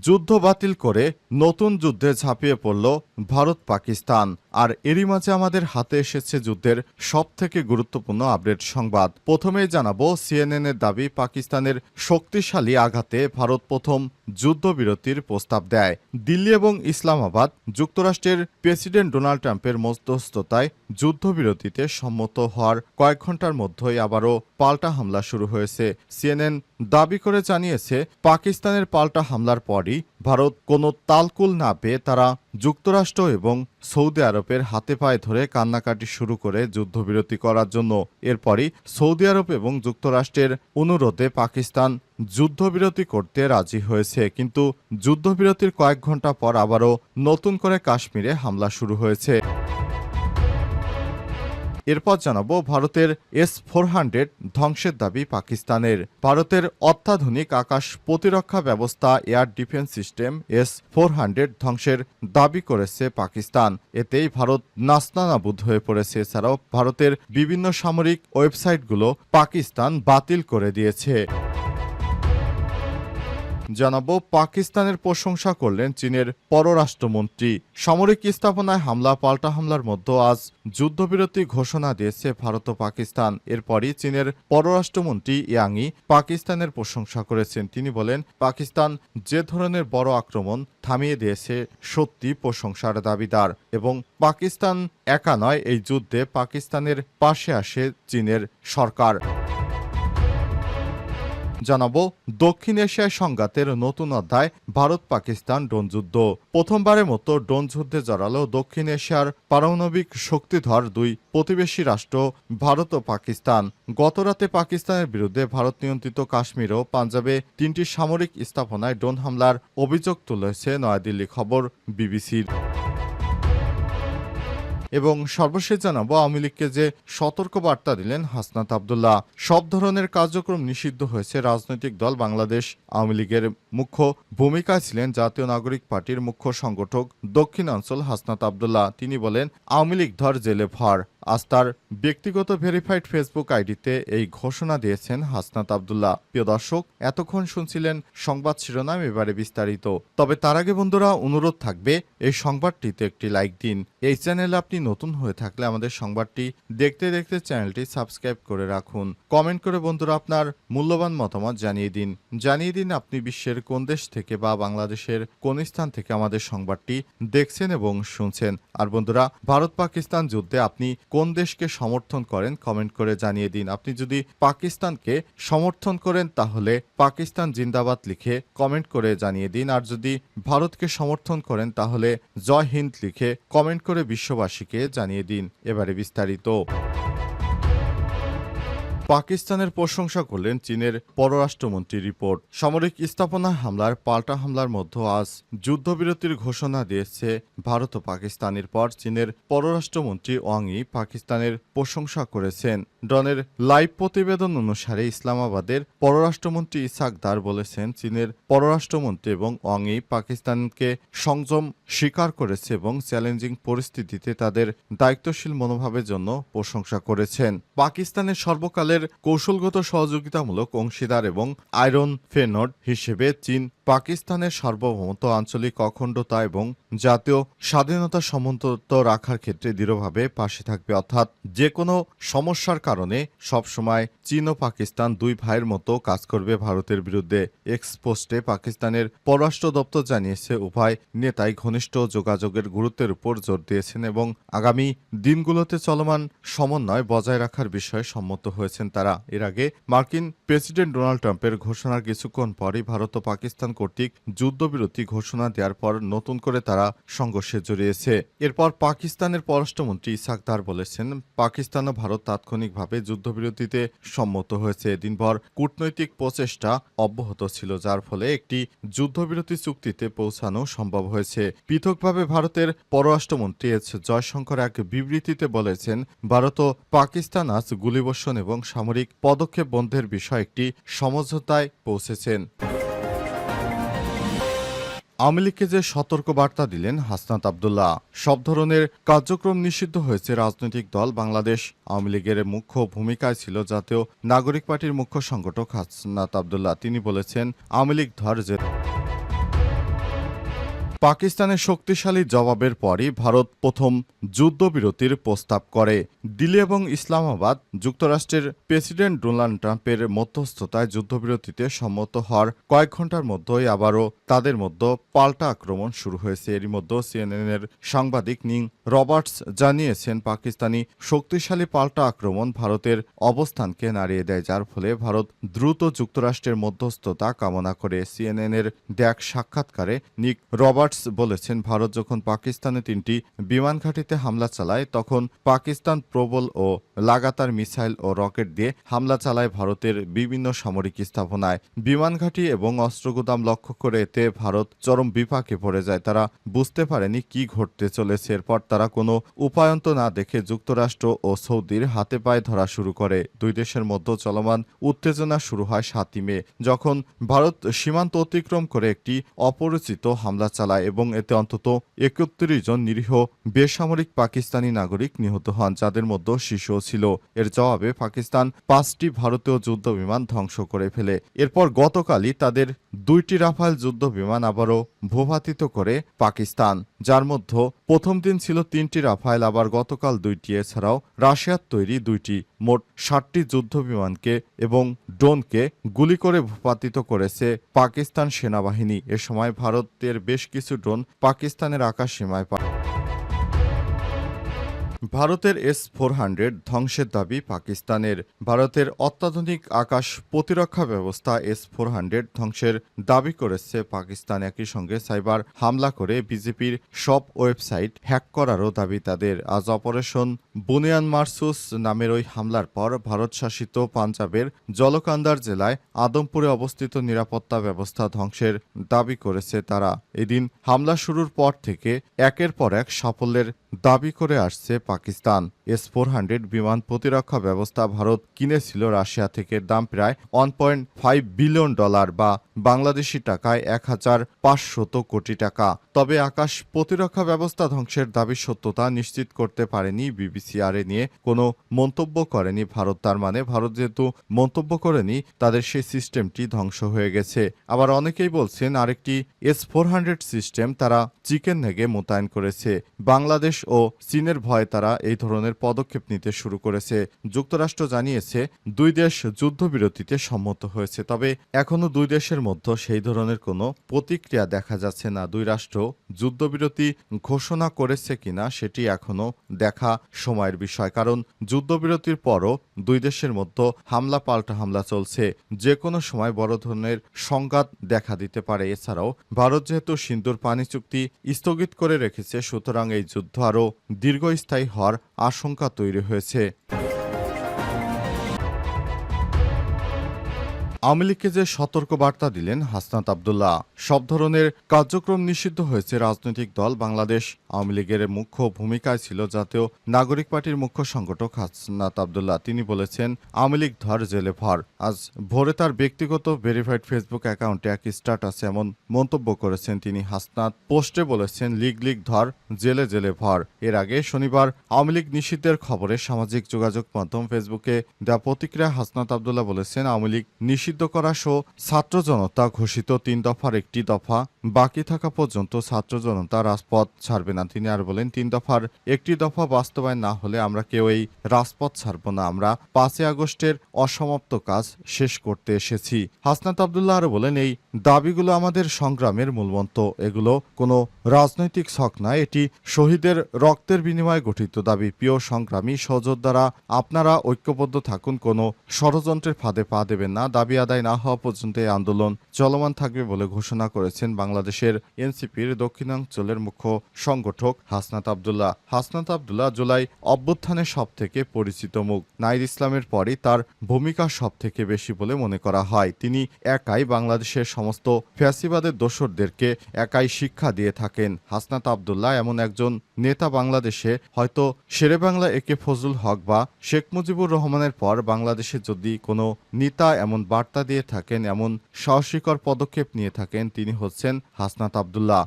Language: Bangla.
যুদ্ধ বাতিল করে নতুন যুদ্ধে ঝাঁপিয়ে পড়ল ভারত পাকিস্তান। আর এরই মাঝে আমাদের হাতে এসেছে যুদ্ধের সবথেকে গুরুত্বপূর্ণ আপডেট সংবাদ। প্রথমেই জানাবো, সিএনএনের দাবি পাকিস্তানের শক্তিশালী আঘাতে ভারত প্রথম যুদ্ধবিরতির প্রস্তাব দেয়। দিল্লি এবং ইসলামাবাদ যুক্তরাষ্ট্রের প্রেসিডেন্ট ডোনাল্ড ট্রাম্পের মধ্যস্থতায় যুদ্ধবিরতিতে সম্মত হওয়ার কয়েক ঘন্টার মধ্যেই আবারও পাল্টা হামলা শুরু হয়েছে। সিএনএন দাবি করে জানিয়েছে, পাকিস্তানের পাল্টা হামলার পরই ভারত কোনো তালকুল না পেয়ে তারা যুক্তরাষ্ট্র এবং সৌদি আরবের হাতে পায়ে ধরে কান্নাকাটি শুরু করে যুদ্ধবিরতি করার জন্য। এরপরই সৌদি আরব এবং যুক্তরাষ্ট্রের অনুরোধে পাকিস্তান যুদ্ধবিরতি করতে রাজি হয়েছে। কিন্তু যুদ্ধবিরতির কয়েক ঘন্টা পর আবারও নতুন করে কাশ্মীরে হামলা শুরু হয়েছে। এরপর জানাবো, ভারতের S-400 ধ্বংসের দাবি পাকিস্তানের। ভারতের অত্যাধুনিক আকাশ প্রতিরক্ষা ব্যবস্থা এয়ার ডিফেন্স সিস্টেম S-400 ধ্বংসের দাবি করেছে পাকিস্তান। এতেই ভারত নাস্তানাবুদ হয়ে পড়েছে। এছাড়াও ভারতের বিভিন্ন সামরিক ওয়েবসাইটগুলো পাকিস্তান বাতিল করে দিয়েছে। জানাবো, পাকিস্তানের প্রশংসা করলেন চীনের পররাষ্ট্রমন্ত্রী। সামরিক স্থাপনায় হামলা পাল্টা হামলার মধ্যে আজ যুদ্ধবিরতি ঘোষণা দিয়েছে ভারত ও পাকিস্তান। এরপরই চীনের পররাষ্ট্রমন্ত্রী ইয়াংই পাকিস্তানের প্রশংসা করেছেন। তিনি বলেন, পাকিস্তান যে ধরনের বড় আক্রমণ থামিয়ে দিয়েছে সত্যি প্রশংসার দাবিদার, এবং পাকিস্তান একা নয়, এই যুদ্ধে পাকিস্তানের পাশে আসে চীনের সরকার। জানাবো, দক্ষিণ এশিয়ায় সংঘাতের নতুন অধ্যায় ভারত পাকিস্তান ড্রোন যুদ্ধ। প্রথমবারের মতো ড্রোন যুদ্ধে জড়ালো দক্ষিণ এশিয়ার পারমাণবিক শক্তিধর দুই প্রতিবেশী রাষ্ট্র ভারত ও পাকিস্তান। গতরাতে পাকিস্তানের বিরুদ্ধে ভারত নিয়ন্ত্রিত কাশ্মীর ও পাঞ্জাবে 3টি সামরিক স্থাপনায় ড্রোন হামলার অভিযোগ তুলেছে নয়াদিল্লি, খবর বিবিসির। এবং সর্বশেষ জানাবো, আওয়ামী লীগকে যে সতর্ক বার্তা দিলেন হাসনাত আব্দুল্লাহ। সব ধরনের কার্যক্রম নিষিদ্ধ হয়েছে। রাজনৈতিক দল বাংলাদেশ আওয়ামী লীগের মুখ্য ভূমিকায় ছিলেন জাতীয় নাগরিক পার্টির মুখ্য সংগঠক দক্ষিণাঞ্চল হাসনাত আব্দুল্লাহ। তিনি বলেন, আওয়ামী লীগ ধর জেলে ভর। আজ তার ব্যক্তিগত ভেরিফাইড ফেসবুক আইডিতে এই ঘোষণা দিয়েছেন হাসনাত আব্দুল্লাহ। প্রিয় দর্শক, এতক্ষণ শুনছিলেন সংবাদ শিরোনাম, এবারে বিস্তারিত। তবে তার আগে বন্ধুরা, অনুরোধ থাকবে এই সংবাদটিতে একটি লাইক দিন। এই চ্যানেলে আপনি নতুন হয়ে থাকলে আমাদের সংবাদটি দেখতে দেখতে চ্যানেলটি সাবস্ক্রাইব করে রাখুন। কমেন্ট করে বন্ধুরা আপনার মূল্যবান মতামত জানিয়ে দিন আপনি বিশ্বের কোন দেশ থেকে বা বাংলাদেশের কোন স্থান থেকে আমাদের সংবাদটি দেখছেন এবং শুনছেন। আর বন্ধুরা, ভারত পাকিস্তান যুদ্ধে আপনি কোন দেশকে সমর্থন করেন কমেন্ট করে জানিয়ে দিন। আপনি যদি পাকিস্তানকে সমর্থন করেন তাহলে পাকিস্তান জিন্দাবাদ লিখে কমেন্ট করে জানিয়ে দিন। আর যদি ভারতকে সমর্থন করেন তাহলে জয় হিন্দ লিখে কমেন্ট করে বিশ্ববাসীকে জানিয়ে দিন। এবারে বিস্তারিত। পাকিস্তানের প্রশংসা করলেন চীনের পররাষ্ট্রমন্ত্রী। রিপোর্ট, সামরিক স্থাপনা হামলার পাল্টা হামলার মধ্যে আজ যুদ্ধবিরতির ঘোষণা দিয়েছে ভারত ও পাকিস্তানের পর চীনের পররাষ্ট্রমন্ত্রী ওয়াং ই পাকিস্তানের প্রশংসা করেছেন। ডনের লাইভ প্রতিবেদন অনুসারে ইসলামাবাদের পররাষ্ট্রমন্ত্রী ইসাক দার বলেছেন, চীনের পররাষ্ট্রমন্ত্রী এবং ওয়াং ই পাকিস্তানকে সংযম স্বীকার করেছে এবং চ্যালেঞ্জিং পরিস্থিতিতে তাদের দায়িত্বশীল মনোভাবের জন্য প্রশংসা করেছেন। পাকিস্তানের সর্বকালের কৌশলগত সহযোগিতামূলক অংশীদার এবং আয়রন ফেনড হিসেবে চীন পাকিস্তানের সার্বভৌমত্ব, আঞ্চলিক অখণ্ডতা এবং জাতীয় স্বাধীনতা সমুন্নত রাখার ক্ষেত্রে দৃঢ়ভাবে পাশে থাকবে। অর্থাৎ যে কোনো সমস্যার কারণে সবসময় চীন ও পাকিস্তান দুই ভাইয়ের মতো কাজ করবে ভারতের বিরুদ্ধে। এক্সপোস্টে পাকিস্তানের পররাষ্ট্র দপ্তর জানিয়েছে, উভয় নেতাই ঘনিষ্ঠ যোগাযোগের গুরুত্বের উপর জোর দিয়েছেন এবং আগামী দিনগুলোতে চলমান সমন্বয় বজায় রাখার বিষয়ে সম্মত হয়েছেন তারা। এর আগে মার্কিন প্রেসিডেন্ট ডোনাল্ড ট্রাম্পের ঘোষণার কিছুক্ষণ পরই ভারত ও পাকিস্তান কর্তৃক যুদ্ধবিরতি ঘোষণা দেওয়ার পর নতুন করে তারা সংঘর্ষে জড়িয়েছে। এরপর পাকিস্তানের পররাষ্ট্রমন্ত্রী ইসাক দার বলেছেন, পাকিস্তান ও ভারত তাৎক্ষণিকভাবে যুদ্ধবিরতিতে সম্মত হয়েছে। দিনভর কূটনৈতিক প্রচেষ্টা অব্যাহত ছিল, যার ফলে একটি যুদ্ধবিরতি চুক্তিতে পৌঁছানো সম্ভব হয়েছে। পৃথকভাবে ভারতের পররাষ্ট্রমন্ত্রী এস জয়শঙ্কর এক বিবৃতিতে বলেছেন, ভারত ও পাকিস্তান আজ গুলিবর্ষণ এবং সামরিক পদক্ষেপ বন্ধের বিষয়ে একটি সমঝোতায় পৌঁছেছেন। আওয়ামী লীগকে যে সতর্ক বার্তা দিলেন হাসনাত আব্দুল্লাহ। সব ধরনের কার্যক্রম নিষিদ্ধ হয়েছে। রাজনৈতিক দল বাংলাদেশ আওয়ামী লীগের মুখ্য ভূমিকায় ছিল জাতীয় নাগরিক পার্টির মুখ্য সংগঠক হাসনাত আব্দুল্লাহ। তিনি বলেছেন, আওয়ামী লীগ ধর পাকিস্তানের শক্তিশালী জবাবের পরই ভারত প্রথম যুদ্ধবিরতির প্রস্তাব করে। দিল্লি এবং ইসলামাবাদ যুক্তরাষ্ট্রের প্রেসিডেন্ট ডোনাল্ড ট্রাম্পের মধ্যস্থতায় যুদ্ধবিরতিতে সম্মত হওয়ার কয়েক ঘন্টার মধ্যেই আবারও তাদের মধ্যে পাল্টা আক্রমণ শুরু হয়েছে। এরই মধ্যে সিএনএনের সাংবাদিক নিক রবার্টস জানিয়েছেন, পাকিস্তানি শক্তিশালী পাল্টা আক্রমণ ভারতের অবস্থানকে নাড়িয়ে দেয়, যার ফলে ভারত দ্রুত যুক্তরাষ্ট্রের মধ্যস্থতা কামনা করে। সিএনএনের দেয়া সাক্ষাৎকারে নিক রবার্টস বলেছেন, ভারত যখন পাকিস্তানে 3টি বিমান ঘাঁটিতে হামলা চালায় তখন পাকিস্তান প্রবল ও লাগাতার মিসাইল ও রকেট দিয়ে হামলা চালায় ভারতের বিভিন্ন সামরিক স্থাপনায়। বিমান ঘাঁটি এবং অস্ত্রগুদাম লক্ষ্য করে এতে ভারত চরম বিপাকে পড়ে যায়। তারা বুঝতে পারেনি কি ঘটতে চলেছে। এরপর তারা কোনো উপায়ন্ত না দেখে যুক্তরাষ্ট্র ও সৌদির হাতে পায়ে ধরা শুরু করে। দুই দেশের মধ্যে চলমান উত্তেজনা শুরু হয় 7ই মে, যখন ভারত সীমান্ত অতিক্রম করে একটি অপরিচিত হামলা চালায় এবং এতে অন্তত 31 জন নিরীহ বেসামরিক পাকিস্তানি নাগরিক নিহত হন, যাদের মধ্যে শিশুও ছিল। এর জবাবে পাকিস্তান 5টি ভারতীয় যুদ্ধবিমান ধ্বংস করে ফেলে। এরপর গতকালই তাদের 2টি রাফাল যুদ্ধবিমান আবারও ভূপাতিত করে পাকিস্তান, যার মধ্যে প্রথম দিন ছিল 3টি রাফাল, আবার গতকাল 2টি। এছাড়াও রাশিয়ার তৈরি 2টি মোট 60টি যুদ্ধবিমানকে এবং ড্রোনকে গুলি করে ভূপাতিত করেছে পাকিস্তান সেনাবাহিনী। এ সময় ভারতের বেশ কিছু ড্রোন পাকিস্তানের আকাশসীমায় ভারতের S-400 ধ্বংসের দাবি পাকিস্তানের। ভারতের অত্যাধুনিক আকাশ প্রতিরক্ষা ব্যবস্থা S-400 ধ্বংসের দাবি করেছে পাকিস্তান। একই সঙ্গে সাইবার হামলা করে বিজেপির সব ওয়েবসাইট হ্যাক করারও দাবি তাদের। আজ অপারেশন বুনিয়ান মারসুস নামের ওই হামলার পর ভারত শাসিত পাঞ্জাবের জলকান্দার জেলায় আদমপুরে অবস্থিত নিরাপত্তা ব্যবস্থা ধ্বংসের দাবি করেছে তারা। এদিন হামলা শুরুর পর থেকে একের পর এক সাফল্যের দাবি করে আসছে পাকিস্তান। S-400 বিমান প্রতিরক্ষা ব্যবস্থা ভারত কিনেছিল রাশিয়া থেকে। দাম প্রায় $1.5 বিলিয়ন বা বাংলাদেশি টাকায় 1500 কোটি টাকা। তবে আকাশ প্রতিরক্ষা ব্যবস্থা ধ্বংসের দাবির সত্যতা নিশ্চিত করতে পারেনি বিবিসি। আর এ নিয়ে কোনো মন্তব্য করেনি ভারত। তার মানে ভারত যেহেতু মন্তব্য করেনি, তাদের সেই সিস্টেমটি ধ্বংস হয়ে গেছে। আবার অনেকেই বলছেন আরেকটি S-400 সিস্টেম তারা চিকেন নেগে মোতায়েন করেছে। বাংলাদেশ ও চীনের ভয়ে তারা এই ধরনের পদক্ষেপ নিতে শুরু করেছে। যুক্তরাষ্ট্র জানিয়েছে দুই দেশ যুদ্ধবিরতিতে সম্মত হয়েছে, তবে এখনো দুই দেশের মধ্যে সেই ধরনের কোনো প্রতিক্রিয়া দেখা যাচ্ছে না। দুই রাষ্ট্র যুদ্ধবিরতি ঘোষণা করেছে কিনা সেটি এখনো দেখা সময়ের বিষয়, কারণ যুদ্ধবিরতির পরও দুই দেশের মধ্যে হামলা পাল্টা হামলা চলছে। যে কোনো সময় বড় ধরনের সংঘাত দেখা দিতে পারে। এছাড়াও ভারত যেহেতু সিন্ধুর পানি চুক্তি স্থগিত করে রেখেছে, সুতরাং এই যুদ্ধ আরও দীর্ঘস্থায়ী হওয়ার আশঙ্কা তৈরি হয়েছে। আওয়ামী লীগকে যে সতর্কবার্তা দিলেন হাসনাত আব্দুল্লাহ। সব ধরনের কার্যক্রম নিষিদ্ধ হয়েছে রাজনৈতিক দল। বাংলাদেশ আওয়ামী লীগের মুখ্য ভূমিকায় ছিল জাতীয় নাগরিক পার্টির মুখ্য সংগঠক হাসনাত আব্দুল্লাহ। তিনি বলেছেন, আওয়ামী লীগ ধর জেলে ভর। আজ ভোরে তার ব্যক্তিগত ভেরিফাইড ফেসবুক অ্যাকাউন্টে এক স্ট্যাটাসে এমন মন্তব্য করেছেন তিনি। হাসনাত পোস্টে বলেছেন, লীগ লীগ ধর, জেলে জেলে ভর। এর আগে শনিবার আওয়ামী লীগ নিষিদ্ধের খবরে সামাজিক যোগাযোগ মাধ্যম ফেসবুকে দেওয়া প্রতিক্রিয়া হাসনাত আব্দুল্লাহ বলেছেন, আওয়ামী লীগ নিষিদ্ধ করা সহ ছাত্র জনতা ঘোষিত 3 দফার একটি দফা বাকি থাকা পর্যন্ত ছাত্র জনতা রাজপথ ছাড়বে না। তিনি আর বলেন, 3 দফার একটি দফা বাস্তবায়ন না হলে আমরা কেউ এই রাজপথ ছাড়ব না। আমরা 5 আগস্টের অসমাপ্ত কাজ শেষ করতে এসেছি। হাসনাত আব্দুল্লাহ আরও বলেন, এই দাবিগুলো আমাদের সংগ্রামের মূলমন্ত্র। এগুলো কোনো রাজনৈতিক ছক নয়, এটি শহীদের রক্তের বিনিময়ে গঠিত দাবি। প্রিয় সংগ্রামী সহযোদ্ধারা, আপনারা ঐক্যবদ্ধ থাকুন, কোনো ষড়যন্ত্রের ফাঁদে পা দেবেন না। দাবি আদায় না হওয়া পর্যন্ত এই আন্দোলন চলমান থাকবে বলে ঘোষণা করেছেন বাংলাদেশের এনসিপির দক্ষিণাঞ্চলের মুখ্য সংগঠক হাসনাত আব্দুল্লাহ। হাসনাত আব্দুল্লাহ জুলাই অভ্যুত্থানের সবথেকে পরিচিত মুখ। নাহিদ ইসলামের পরই তার ভূমিকা সবথেকে বেশি বলে মনে করা হয়। তিনি একাই বাংলাদেশের সমস্ত ফ্যাসিবাদের দোসরদেরকে একাই শিক্ষা দিয়ে থাকেন। হাসনাত আব্দুল্লাহ এমন একজন নেতা, বাংলাদেশে হয়তো শেরেবাংলা একে ফজলুল হক বা শেখ মুজিবুর রহমানের পর বাংলাদেশে যদি কোনো নেতা এমন বার্তা দিয়ে থাকেন, এমন সাহসিকর পদক্ষেপ নিয়ে থাকেন, তিনি হচ্ছেন হাসনাত আব্দুল্লাহ।